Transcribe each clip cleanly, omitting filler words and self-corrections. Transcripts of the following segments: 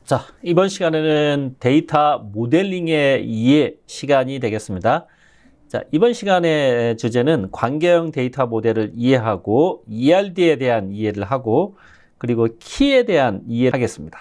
자, 이번 시간에는 데이터 모델링의 이해 시간이 되겠습니다. 자, 이번 시간의 주제는 관계형 데이터 모델을 이해하고 ERD에 대한 이해를 하고 그리고 키에 대한 이해를 하겠습니다.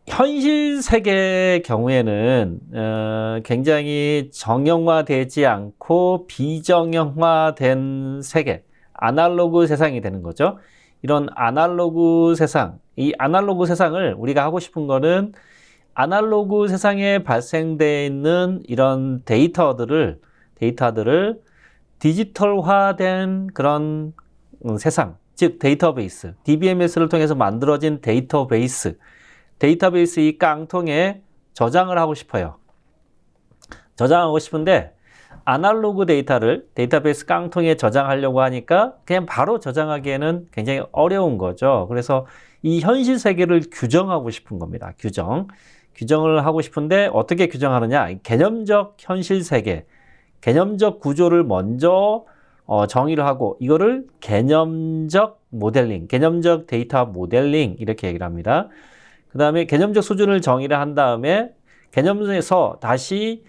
현실 세계의 경우에는 굉장히 정형화되지 않고 비정형화된 세계, 아날로그 세상이 되는 거죠. 이런 아날로그 세상, 이 아날로그 세상을 우리가 하고 싶은 거는 아날로그 세상에 발생되어 있는 이런 데이터들을 디지털화된 그런 세상, 즉 데이터베이스, DBMS를 통해서 만들어진 데이터베이스 이 깡통에 저장을 하고 싶어요. 저장하고 싶은데 아날로그 데이터를 데이터베이스 깡통에 저장하려고 하니까 그냥 바로 저장하기에는 굉장히 어려운 거죠. 그래서 이 현실 세계를 규정하고 싶은 겁니다. 규정을 하고 싶은데 어떻게 규정하느냐? 개념적 현실 세계, 개념적 구조를 먼저 정의를 하고 이거를 개념적 모델링, 개념적 데이터 모델링 이렇게 얘기를 합니다. 그 다음에 개념적 수준을 정의를 한 다음에 개념에서 다시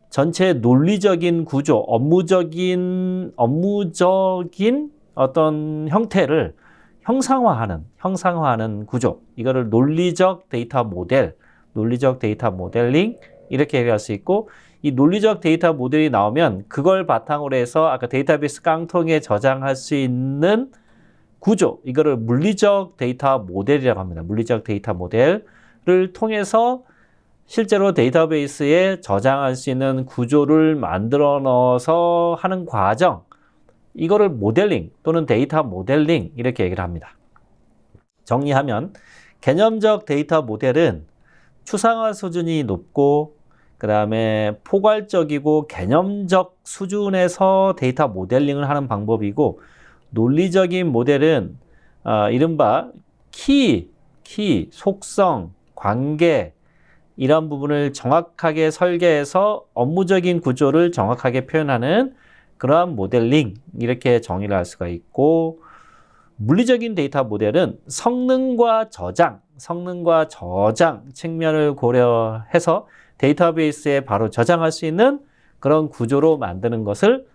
전체 논리적인 구조, 업무적인 어떤 형태를 형상화하는 구조. 이거를 논리적 데이터 모델링 이렇게 얘기할 수 있고 이 논리적 데이터 모델이 나오면 그걸 바탕으로 해서 아까 데이터베이스 깡통에 저장할 수 있는 구조. 이거를 물리적 데이터 모델이라고 합니다. 물리적 데이터 모델을 통해서 실제로 데이터베이스에 저장할 수 있는 구조를 만들어 넣어서 하는 과정, 이거를 모델링 또는 데이터 모델링 이렇게 얘기를 합니다. 정리하면 개념적 데이터 모델은 추상화 수준이 높고 그 다음에 포괄적이고 개념적 수준에서 데이터 모델링을 하는 방법이고 논리적인 모델은 이른바 키, 속성, 관계 이런 부분을 정확하게 설계해서 업무적인 구조를 정확하게 표현하는 그러한 모델링 이렇게 정의를 할 수가 있고 물리적인 데이터 모델은 성능과 저장 측면을 고려해서 데이터베이스에 바로 저장할 수 있는 그런 구조로 만드는 것을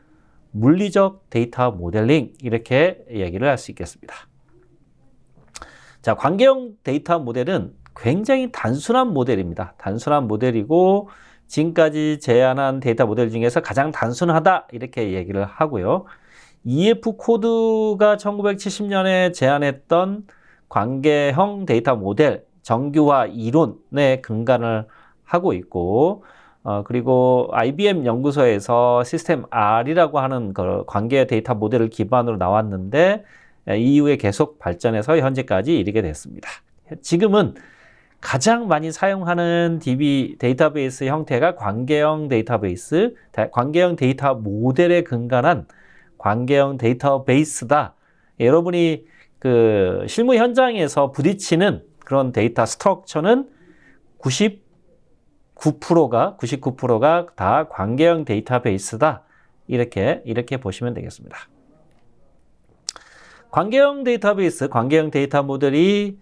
물리적 데이터 모델링 이렇게 얘기를 할 수 있겠습니다. 자, 관계형 데이터 모델은 굉장히 단순한 모델입니다. 단순한 모델이고 지금까지 제안한 데이터 모델 중에서 가장 단순하다 이렇게 얘기를 하고요. EF 코드가 1970년에 제안했던 관계형 데이터 모델 정규화 이론에 근간을 하고 있고 그리고 IBM 연구소에서 시스템 R이라고 하는 그 관계 데이터 모델을 기반으로 나왔는데 이후에 계속 발전해서 현재까지 이르게 됐습니다. 지금은 가장 많이 사용하는 데이터베이스 형태가 관계형 데이터베이스, 관계형 데이터 모델에 근간한 관계형 데이터베이스다. 여러분이 그 실무 현장에서 부딪히는 그런 데이터 스트럭처는 99%가 다 관계형 데이터베이스다. 이렇게 보시면 되겠습니다. 관계형 데이터베이스, 관계형 데이터 모델이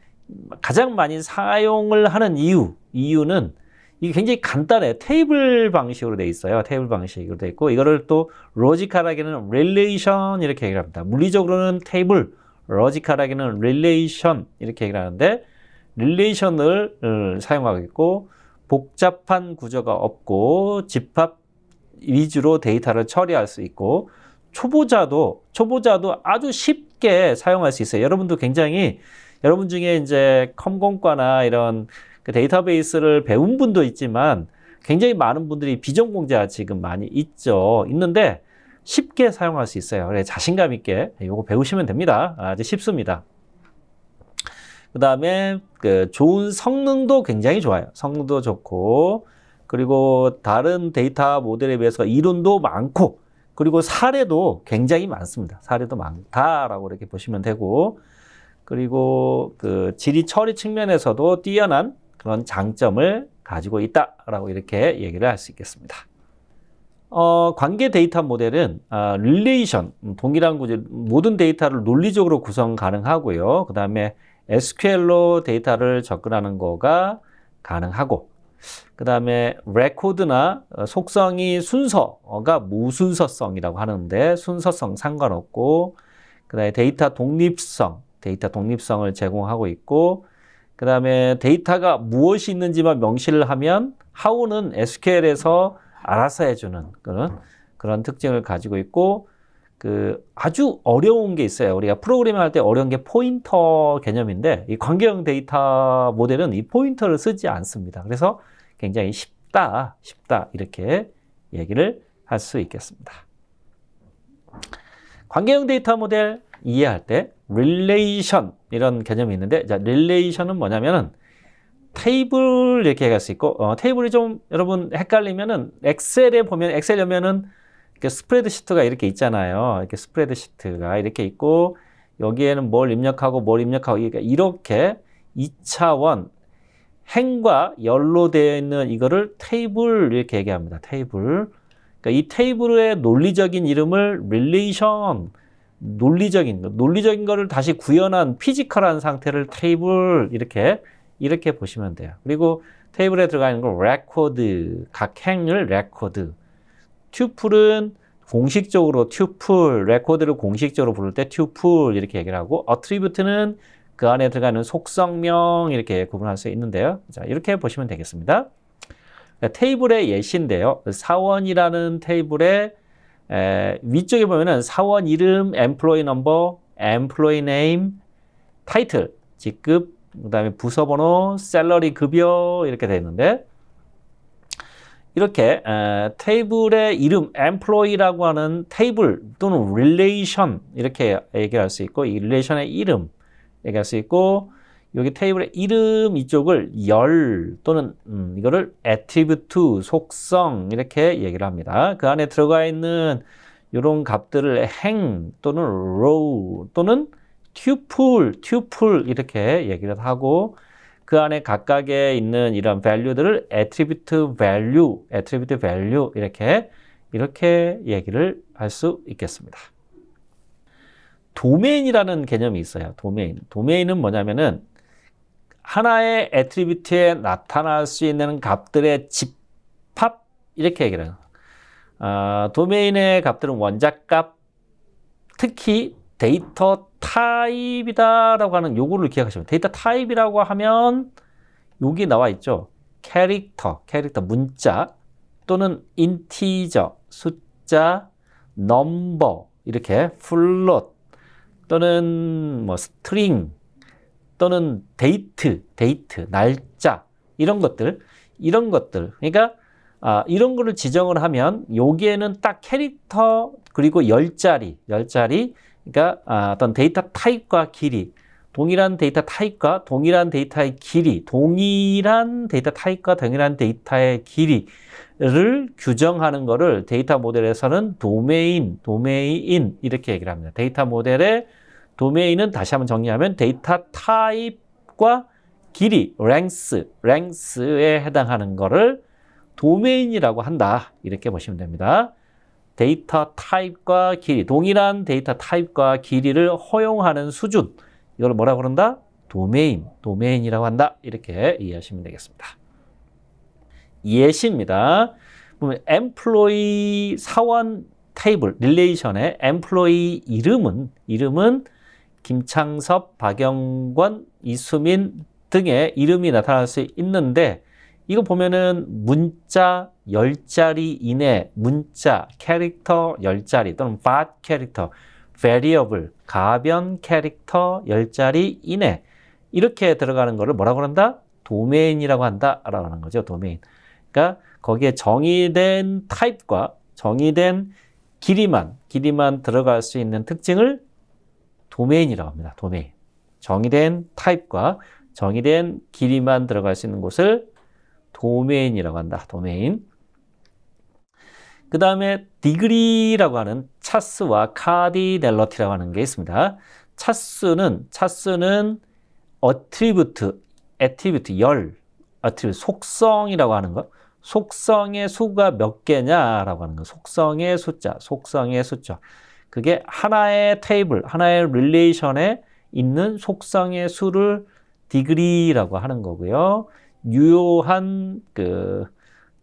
가장 많이 사용을 하는 이유는 이게 굉장히 간단해. 테이블 방식으로 돼 있어요. 테이블 방식으로 돼 있고 이거를 또 로지컬하게는 릴레이션 이렇게 얘기를 합니다. 물리적으로는 테이블, 로지컬하게는 릴레이션 이렇게 얘기를 하는데 릴레이션을 사용하고 있고 복잡한 구조가 없고 집합 위주로 데이터를 처리할 수 있고 초보자도 아주 쉽게 사용할 수 있어요. 여러분 중에 이제 컴공과나 이런 그 데이터베이스를 배운 분도 있지만 굉장히 많은 분들이 비전공자 지금 많이 있는데 쉽게 사용할 수 있어요. 그래서 자신감 있게 이거 배우시면 됩니다. 아주 쉽습니다. 그 다음에 그 좋은 성능도 굉장히 좋아요. 성능도 좋고 그리고 다른 데이터 모델에 비해서 이론도 많고 그리고 사례도 굉장히 많습니다. 사례도 많다라고 이렇게 보시면 되고 그리고 그 질의 처리 측면에서도 뛰어난 그런 장점을 가지고 있다라고 이렇게 얘기를 할 수 있겠습니다. 관계 데이터 모델은 릴레이션, 동일한 구조, 모든 데이터를 논리적으로 구성 가능하고요. 그 다음에 SQL로 데이터를 접근하는 거가 가능하고, 그 다음에 레코드나 속성이 순서가 무순서성이라고 하는데 순서성 상관없고, 그 다음에 데이터 독립성을 제공하고 있고, 그 다음에 데이터가 무엇이 있는지만 명시를 하면 how는 SQL에서 알아서 해주는 그런 특징을 가지고 있고, 아주 어려운 게 있어요. 우리가 프로그래밍 할 때 어려운 게 포인터 개념인데, 이 관계형 데이터 모델은 이 포인터를 쓰지 않습니다. 그래서 굉장히 쉽다 이렇게 얘기를 할 수 있겠습니다. 관계형 데이터 모델 이해할 때 릴레이션 이런 개념이 있는데, 자, 릴레이션은 뭐냐면은 테이블 이렇게 얘기할 수 있고, 테이블이 좀 여러분 헷갈리면은 엑셀에 보면 엑셀이면은 이렇게 스프레드시트가 이렇게 있잖아요. 이렇게 스프레드시트가 이렇게 있고, 여기에는 뭘 입력하고 이렇게 2차원 행과 열로 되어 있는 이거를 테이블 이렇게 얘기합니다. 테이블. 그러니까 이 테이블의 논리적인 이름을 릴레이션, 논리적인 거를 다시 구현한 피지컬한 상태를 테이블 이렇게 보시면 돼요. 그리고 테이블에 들어가 있는 걸 레코드, 각 행을 레코드. 튜플은 공식적으로 튜플, 레코드를 공식적으로 부를 때 튜플 이렇게 얘기를 하고, 어트리뷰트는 그 안에 들어가는 속성명 이렇게 구분할 수 있는데요. 자, 이렇게 보시면 되겠습니다. 테이블의 예시인데요. 사원이라는 테이블의 위쪽에 보면은 사원 이름, employee number, employee name, 타이틀, 직급, 그 다음에 부서번호, 샐러리 급여 이렇게 되어 있는데, 이렇게 테이블의 이름, employee라고 하는 테이블 또는 relation 이렇게 얘기할 수 있고, 이 relation의 이름 얘기할 수 있고, 여기 테이블의 이름 이쪽을 열 또는 이거를 attribute, 속성 이렇게 얘기를 합니다. 그 안에 들어가 있는 이런 값들을 행 또는 row 또는 tuple 이렇게 얘기를 하고, 그 안에 각각에 있는 이런 value들을 attribute value 이렇게 얘기를 할 수 있겠습니다. 도메인이라는 개념이 있어요. 도메인은 뭐냐면은 하나의 attribute에 나타날 수 있는 값들의 집합 이렇게 얘기를 해요. 도메인의 값들은 원자값, 특히 데이터 타입이다라고 하는 요거를 기억하시면, 데이터 타입이라고 하면 여기 나와 있죠. 캐릭터 문자 또는 인티저 숫자, 넘버 이렇게 플롯 또는 뭐 스트링 또는 데이트 날짜 이런 것들 그러니까 이런 거를 지정을 하면 여기에는 딱 캐릭터 그리고 열자리 그러니까 어떤 데이터 타입과 길이, 동일한 데이터 타입과 동일한 데이터의 길이, 동일한 데이터 타입과 동일한 데이터의 길이를 규정하는 거를 데이터 모델에서는 도메인 이렇게 얘기를 합니다. 데이터 모델의 도메인은 다시 한번 정리하면 데이터 타입과 길이, 랭스에 해당하는 거를 도메인이라고 한다. 이렇게 보시면 됩니다. 데이터 타입과 길이, 동일한 데이터 타입과 길이를 허용하는 수준, 이걸 뭐라고 그런다? 도메인이라고 한다. 이렇게 이해하시면 되겠습니다. 예시입니다. 보면 employee 사원 테이블 릴레이션의 employee 이름은 김창섭, 박영권, 이수민 등의 이름이 나타날 수 있는데, 이거 보면은 문자 10자리 이내, 문자, 캐릭터 10자리 또는 밭 캐릭터, variable, 가변 캐릭터 10자리 이내 이렇게 들어가는 거를 뭐라고 한다? 도메인이라고 한다라고 하는 거죠. 도메인. 그러니까 거기에 정의된 타입과 정의된 길이만 들어갈 수 있는 특징을 도메인이라고 합니다. 도메인. 정의된 타입과 정의된 길이만 들어갈 수 있는 곳을 도메인이라고 한다. 도메인. 그 다음에 degree라고 하는 차수와 cardinality라고 하는 게 있습니다. 차수는 attribute, 속성이라고 하는 거. 속성의 수가 몇 개냐라고 하는 거. 속성의 숫자. 그게 하나의 테이블, 하나의 릴레이션에 있는 속성의 수를 degree라고 하는 거고요. 유효한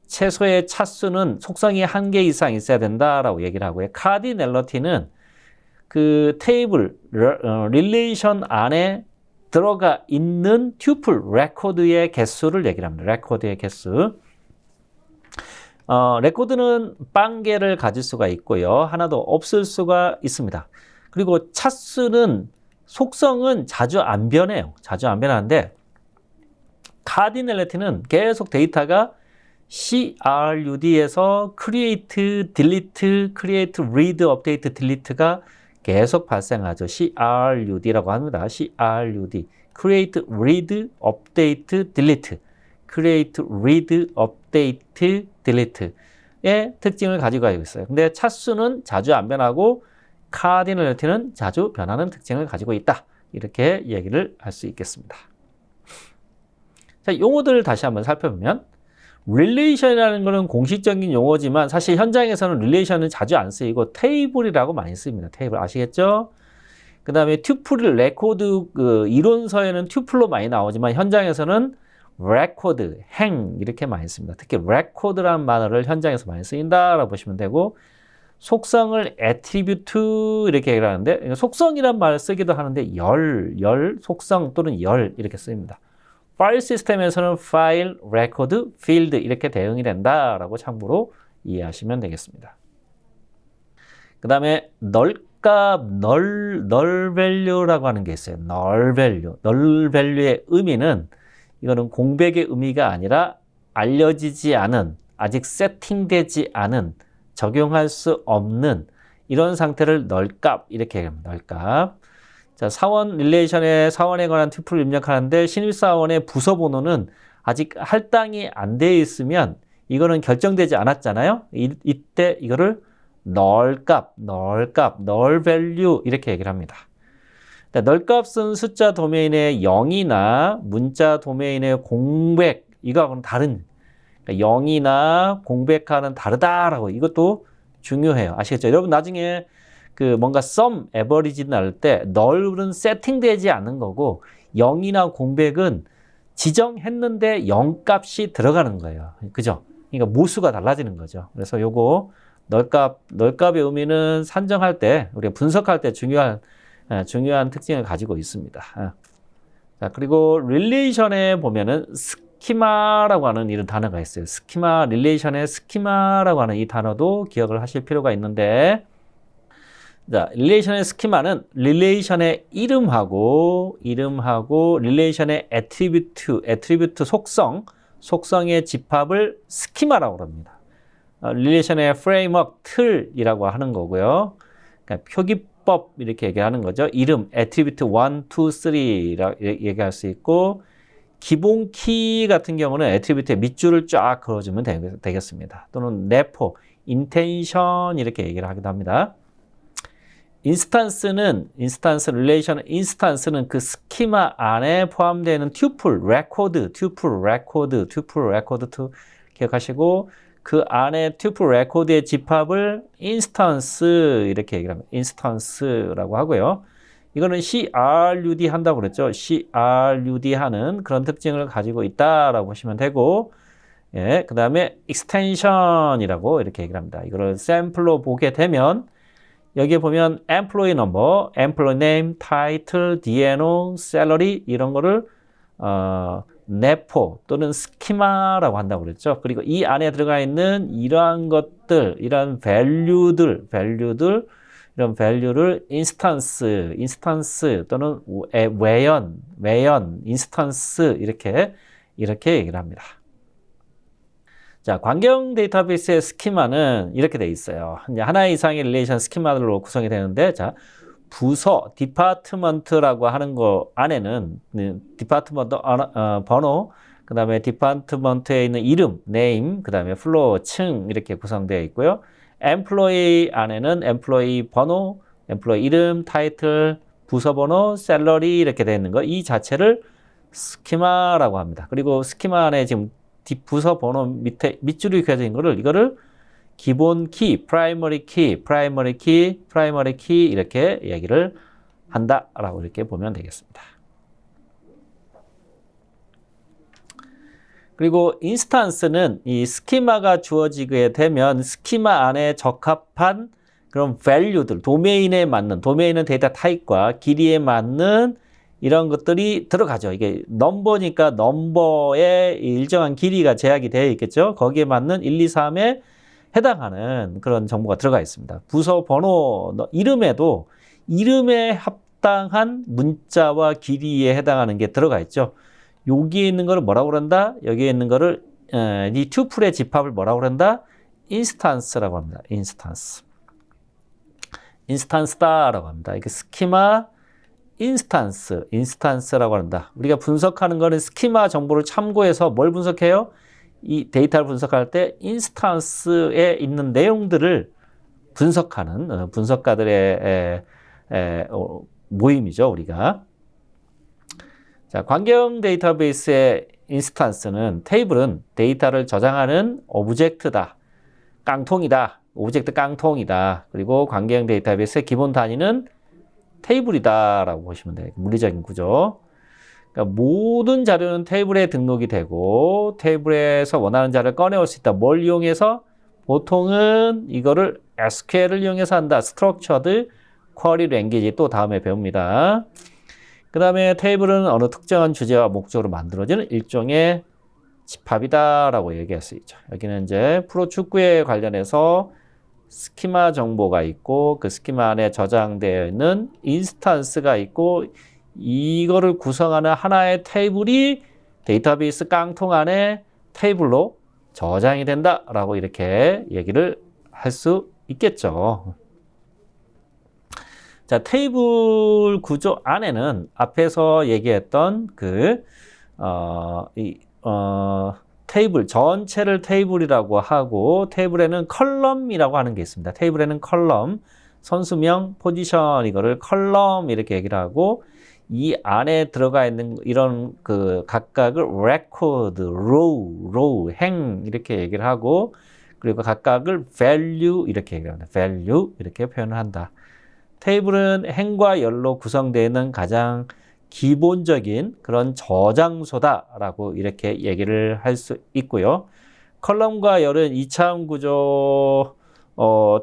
최소의 차수는 속성이 1개 이상 있어야 된다라고 얘기를 하고요. cardinality는 그 테이블, 릴레이션 안에 들어가 있는 튜플, 레코드의 개수를 얘기를 합니다. 레코드의 개수. 레코드는 0개를 가질 수가 있고요. 하나도 없을 수가 있습니다. 그리고 차수는 속성은 자주 안 변해요. 자주 안 변하는데 cardinality는 계속 데이터가 CRUD에서 create, delete, create, read, update, delete가 계속 발생하죠. CRUD라고 합니다. CRUD. create, read, update, delete. create, read, update, delete의 특징을 가지고 있어요. 근데 차수는 자주 안 변하고 cardinality는 자주 변하는 특징을 가지고 있다. 이렇게 얘기를 할 수 있겠습니다. 자, 용어들을 다시 한번 살펴보면 릴레이션이라는 것은 공식적인 용어지만 사실 현장에서는 릴레이션은 자주 안 쓰이고 테이블이라고 많이 씁니다. 테이블 아시겠죠? 그 다음에 튜플, 레코드 이론서에는 튜플로 많이 나오지만 현장에서는 레코드, 행 이렇게 많이 씁니다. 특히 레코드라는 말을 현장에서 많이 쓰인다라고 보시면 되고 속성을 attribute 이렇게 얘기를 하는데 속성이란 말을 쓰기도 하는데 열, 속성 또는 열 이렇게 쓰입니다. 파일 시스템에서는 파일, 레코드, 필드 이렇게 대응이 된다라고 참고로 이해하시면 되겠습니다. 그 다음에 널값, 널 밸류라고 하는 게 있어요. 널 밸류. 널 밸류의 의미는 이거는 공백의 의미가 아니라 알려지지 않은, 아직 세팅되지 않은, 적용할 수 없는 이런 상태를 널값 이렇게 얘기합니다. 널값. 자, 사원 릴레이션에 사원에 관한 튜플을 입력하는데 신입사원의 부서 번호는 아직 할당이 안 돼 있으면 이거는 결정되지 않았잖아요. 이때 이거를 널값, 널 밸류 이렇게 얘기를 합니다. 널값은 숫자 도메인의 0이나 문자 도메인의 공백 이거하고는 다른 그러니까 0이나 공백하는 다르다라고 이것도 중요해요. 아시겠죠? 여러분 나중에 뭔가 sum, average 나올 때 널은 세팅되지 않은 거고 0이나 공백은 지정했는데 0 값이 들어가는 거예요. 그죠? 그러니까 모수가 달라지는 거죠. 그래서 요거 널값의 의미는 산정할 때 우리가 분석할 때 중요한 특징을 가지고 있습니다. 자, 그리고 릴레이션에 보면은 스키마라고 하는 이런 단어가 있어요. 스키마, 릴레이션의 스키마라고 하는 이 단어도 기억을 하실 필요가 있는데 자, 릴레이션의 스키마는 릴레이션의 이름하고 릴레이션의 애트리뷰트 속성의 집합을 스키마라고 합니다. 릴레이션의 프레임워크 틀이라고 하는 거고요. 그러니까 표기법 이렇게 얘기하는 거죠. 이름 애트리뷰트 1, 2, 3라고 얘기할 수 있고 기본 키 같은 경우는 애트리뷰트의 밑줄을 쫙 그어주면 되겠습니다. 또는 네포, 인텐션 이렇게 얘기를 하기도 합니다. 릴레이션 인스탄스는 그 스키마 안에 포함되는 튜플, 레코드 기억하시고 그 안에 튜플 레코드의 집합을 인스턴스 이렇게 얘기를 합니다. 인스턴스라고 하고요. 이거는 CRUD 한다고 그랬죠. CRUD 하는 그런 특징을 가지고 있다라고 보시면 되고 예, 그 다음에 extension이라고 이렇게 얘기를 합니다. 이거를 샘플로 보게 되면 여기에 보면 employee number, employee name, title, DNO, salary 이런 거를 네포 또는 스키마라고 한다고 그랬죠. 그리고 이 안에 들어가 있는 이러한 것들, 이런 밸류들 이런 밸류를 인스턴스 또는 외연, 인스턴스 이렇게 얘기를 합니다. 자, 관계형 데이터베이스의 스키마는 이렇게 돼 있어요. 하나 이상의 릴레이션 스키마들로 구성이 되는데, 자, 부서, 디파트먼트라고 하는 거 안에는 디파트먼트 번호, 그 다음에 디파트먼트에 있는 이름, 네임, 그 다음에 플로어, 층 이렇게 구성되어 있고요. 엠플로이 안에는 엠플로이 번호, 엠플로이 이름, 타이틀, 부서 번호, 셀러리 이렇게 되어 있는 거, 이 자체를 스키마라고 합니다. 그리고 스키마 안에 지금 부서 번호 밑에 밑줄이 그려져 있는 이거를 기본 키, 프라이머리 키 이렇게 얘기를 한다라고 이렇게 보면 되겠습니다. 그리고 인스턴스는 이 스키마가 주어지게 되면 스키마 안에 적합한 그런 value들, 도메인에 맞는, 도메인은 데이터 타입과 길이에 맞는 이런 것들이 들어가죠. 이게 넘버니까 넘버에 일정한 길이가 제약이 되어 있겠죠. 거기에 맞는 1, 2, 3에 해당하는 그런 정보가 들어가 있습니다. 부서 번호, 이름에도 이름에 합당한 문자와 길이에 해당하는 게 들어가 있죠. 여기에 있는 거를 뭐라고 그런다? 여기에 있는 거를 이 투플의 집합을 뭐라고 그런다? 인스턴스라고 합니다. 인스턴스다라고 합니다. 이게 스키마 인스턴스라고 한다. 우리가 분석하는 거는 스키마 정보를 참고해서 뭘 분석해요? 이 데이터를 분석할 때 인스턴스에 있는 내용들을 분석하는 분석가들의 모임이죠, 우리가. 자, 관계형 데이터베이스의 인스턴스는 테이블은 데이터를 저장하는 오브젝트다. 깡통이다. 오브젝트 깡통이다. 그리고 관계형 데이터베이스의 기본 단위는 테이블이다 라고 보시면 돼요. 물리적인 구조. 그러니까 모든 자료는 테이블에 등록이 되고 테이블에서 원하는 자료를 꺼내올 수 있다. 뭘 이용해서? 보통은 이거를 SQL을 이용해서 한다. Structured Query Language 또 다음에 배웁니다. 그 다음에 테이블은 어느 특정한 주제와 목적으로 만들어지는 일종의 집합이다라고 얘기할 수 있죠. 여기는 이제 프로 축구에 관련해서 스키마 정보가 있고 그 스키마 안에 저장되어 있는 인스턴스가 있고 이거를 구성하는 하나의 테이블이 데이터베이스 깡통 안에 테이블로 저장이 된다라고 이렇게 얘기를 할 수 있겠죠. 자, 테이블 구조 안에는 앞에서 얘기했던 테이블 전체를 테이블이라고 하고 테이블에는 컬럼이라고 하는 게 있습니다. 테이블에는 컬럼, 선수명, 포지션 이거를 컬럼 이렇게 얘기를 하고 이 안에 들어가 있는 이런 그 각각을 record, row, 행 이렇게 얘기를 하고 그리고 각각을 value 이렇게 얘기를 합니다. value 이렇게 표현을 한다. 테이블은 행과 열로 구성되어 있는 가장 기본적인 그런 저장소다라고 이렇게 얘기를 할 수 있고요. 컬럼과 열은 2차원 구조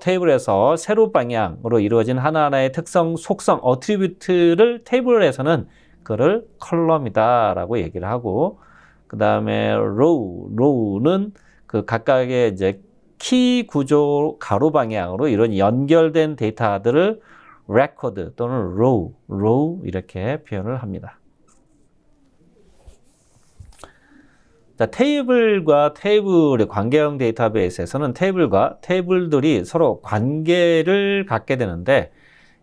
테이블에서 세로 방향으로 이루어진 하나하나의 특성, 속성, 어트리뷰트를 테이블에서는 그를 컬럼이다라고 얘기를 하고 그 다음에 row는 그 각각의 이제 키 구조 가로 방향으로 이런 연결된 데이터들을 record 또는 row 이렇게 표현을 합니다. 자, 테이블과 테이블의 관계형 데이터베이스에서는 테이블과 테이블들이 서로 관계를 갖게 되는데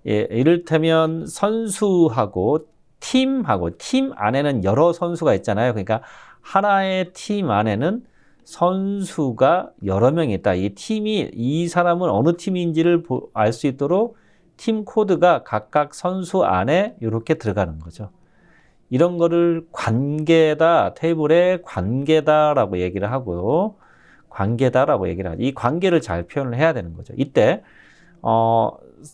이를테면 선수하고 팀하고 팀 안에는 여러 선수가 있잖아요. 그러니까 하나의 팀 안에는 선수가 여러 명이 있다. 이 팀이 이 사람은 어느 팀인지를 알 수 있도록 팀 코드가 각각 선수 안에 이렇게 들어가는 거죠. 이런 거를 관계다, 테이블의 관계다라고 얘기를 하고요. 관계다라고 얘기를 하죠. 이 관계를 잘 표현을 해야 되는 거죠. 이때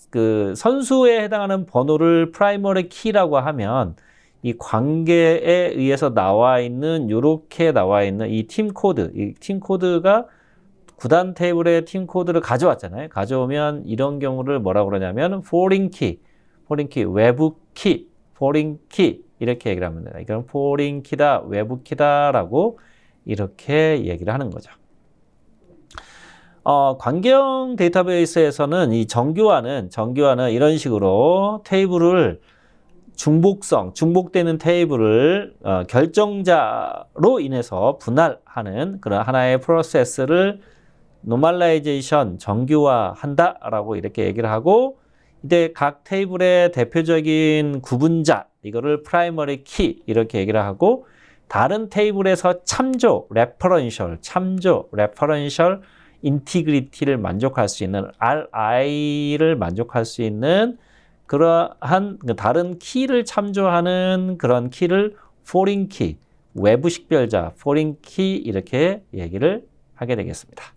그 선수에 해당하는 번호를 프라이머리 키라고 하면 이 관계에 의해서 나와 있는 이렇게 나와 있는 이 팀 코드가 구단 테이블의 팀 코드를 가져왔잖아요. 가져오면 이런 경우를 뭐라고 그러냐면 foreign key, 외부 키, foreign key 이렇게 얘기를 하면 돼요. 이건 foreign key다, 외부 키다라고 이렇게 얘기를 하는 거죠. 관계형 데이터베이스에서는 이 정규화는 이런 식으로 테이블을 중복되는 테이블을 결정자로 인해서 분할하는 그런 하나의 프로세스를 노멀라이제이션, 정규화한다라고 이렇게 얘기를 하고 이때 각 테이블의 대표적인 구분자, 이거를 프라이머리 키 이렇게 얘기를 하고 다른 테이블에서 참조, 레퍼런셜 인티그리티를 만족할 수 있는 RI를 만족할 수 있는 그러한 다른 키를 참조하는 그런 키를 foreign key, 외부 식별자, foreign key 이렇게 얘기를 하게 되겠습니다.